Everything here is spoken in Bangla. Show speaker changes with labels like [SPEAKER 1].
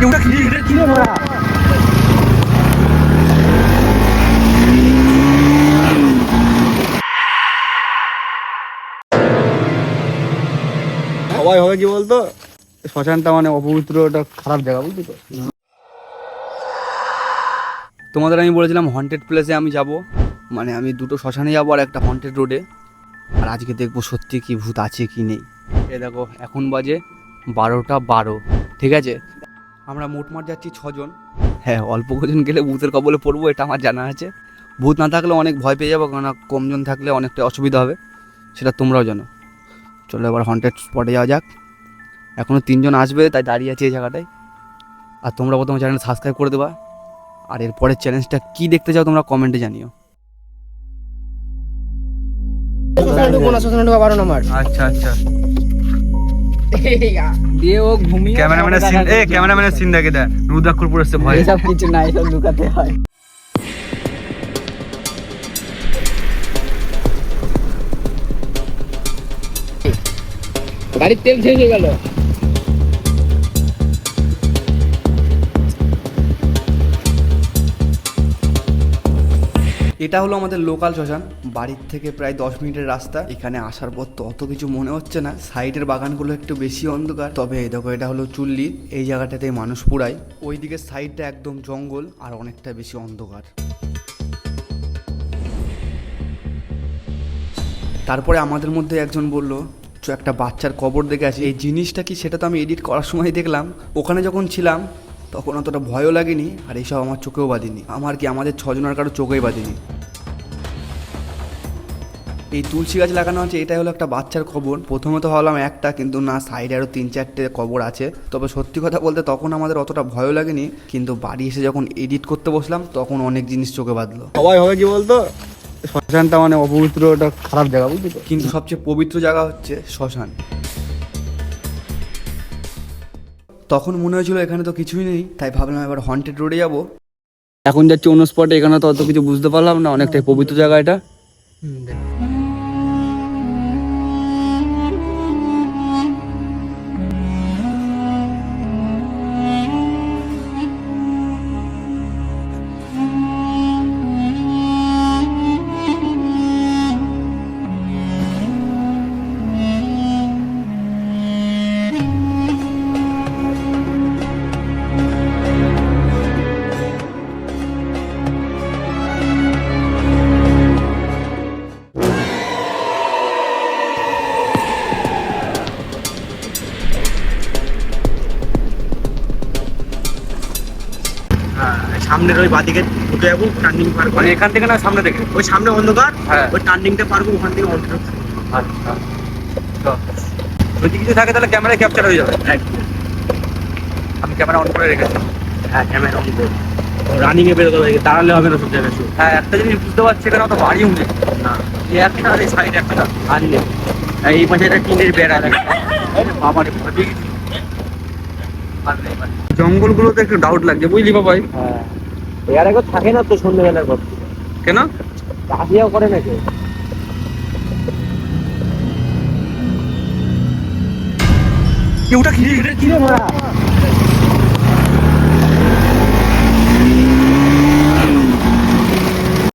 [SPEAKER 1] ওটা কি রে মারা? সবাই হবে কি বলতো, শ্মশানটা মানে অপবিত্র, ওটা খারাপ জায়গা, বুঝলি তো। তোমাদের আমি বলেছিলাম হন্টেড প্লেসে আমি যাব, মানে আমি দুটো শ্মশানে যাবো আর একটা হন্টেড রোডে। আর আজকে দেখবো সত্যি কি ভূত আছে কি নেই। এ দেখো এখন বাজে 12টা 12, ঠিক আছে। আমরা মোটমাট যাচ্ছি 6জন। হ্যাঁ, অল্প কজন গেলে ভূতের কবলে পড়বো, এটা আমার জানা আছে। ভূত না থাকলে অনেক ভয় পেয়ে যাবো, কারণ কমজন থাকলে অনেকটা অসুবিধা হবে, সেটা তোমরাও জানো। চলো এবার হন্টেড স্পটে যাওয়া যাক। এখনও 3জন আসবে, তাই দাঁড়িয়ে আছে এই জায়গাটায়। আর তোমরা প্রথমে চ্যানেল সাবস্ক্রাইব করে দেবা। আর এরপরের চ্যালেঞ্জটা কী দেখতে চাও তোমরা কমেন্টে জানিও। আচ্ছা আচ্ছা,
[SPEAKER 2] দিয়ে ও ঘুমিয়ে
[SPEAKER 1] ক্যামেরাম্যানের সিন দেখে দেয়, রুদ্রাক্ষরপুর আসছে ভয়।
[SPEAKER 2] এসব কিছু না, এসব লুকাতে হয়। গাড়ির তেল শেষ হয়ে গেল।
[SPEAKER 1] এটা হলো আমাদের লোকাল শ্মশান, বাড়ির থেকে প্রায় 10 মিনিটের রাস্তা। এখানে আসার পর তো অত কিছু মনে হচ্ছে না, সাইডের বাগানগুলো একটু বেশি অন্ধকার। তবে এই দেখো, এটা হলো চুল্লি, এই জায়গাটাতে মানুষ পুড়ায়। ওইদিকে সাইডটা একদম জঙ্গল আর অনেকটা বেশি অন্ধকার। তারপরে আমাদের মধ্যে একজন বলল, একটা বাচ্চার কবর দেখে আসি। এই জিনিসটা কি সেটা তো আমি এডিট করার সময় দেখলাম। ওখানে যখন ছিলাম তখন অতটা ভয়ও লাগেনি, আর এইসব আমার চোখেও বাঁধেনি। আমাদের 6জনের কারো চোখেই বাঁধেনি। এই তুলসী গাছ লাগানো আছে, এটাই হলো একটা বাচ্চার কবর। প্রথমে তো ভাবলাম একটা, কিন্তু না, সাইডে আরও 3-4টে কবর আছে। তবে সত্যি কথা বলতে তখন আমাদের অতটা ভয়ও লাগেনি, কিন্তু বাড়ি এসে যখন এডিট করতে বসলাম তখন অনেক জিনিস চোখে বাঁধলো। সবাই হবে কি বলতো, শ্মশানটা মানে অপবিত্র, ওটা খারাপ জায়গা, বুঝলি তো। কিন্তু সবচেয়ে পবিত্র জায়গা হচ্ছে শ্মশান। তখন মনে হয়েছিল এখানে তো কিছুই নেই, তাই ভাবলাম এবার হন্টেড রোডে যাব। এখন যাচ্ছি অন্য স্পটে, এখানে তো অত কিছু বুঝতে পারলাম না, অনেকটাই পবিত্র জায়গা এটা।
[SPEAKER 3] সামনের ওই বাদিকে ঢুকে যাবো, টার্নিং পার করে।
[SPEAKER 1] এখান থেকে না সামনে থেকে?
[SPEAKER 3] ওই সামনে অন্ধকার,
[SPEAKER 1] হ্যাঁ,
[SPEAKER 3] ওই টার্নিংটা পার করবো, ওখান থেকে অন্ধকার।
[SPEAKER 1] আচ্ছা, যদি কিছু থাকে তাহলে ক্যামেরায় ক্যাপচার হয়ে যাবে। আমি ক্যামেরা অন করে রেখেছি।
[SPEAKER 3] হ্যাঁ, ক্যামেরা অন করে রানিং এ বেরোতে হবে, দাঁড়ালে হবে না সব জায়গায়।
[SPEAKER 1] হ্যাঁ, একটা জিনিস বুঝতে পারছি, এখানে অত বাড়িও নেই।
[SPEAKER 3] না,
[SPEAKER 1] এই একটা আর এই সাইড একটা
[SPEAKER 3] আর নেই। এই পাশে একটা টিনের বেড়া থাকে।
[SPEAKER 1] আমার জঙ্গলগুলোতে একটু ডাউট লাগছে, বুঝলি বাবাই।
[SPEAKER 3] হ্যাঁ, এর আগে থাকে না তো সন্ধ্যেবেলার পর।
[SPEAKER 1] কেন
[SPEAKER 3] আসিয়াও করে নাকি?
[SPEAKER 1] ওটা কি রে
[SPEAKER 3] মারা?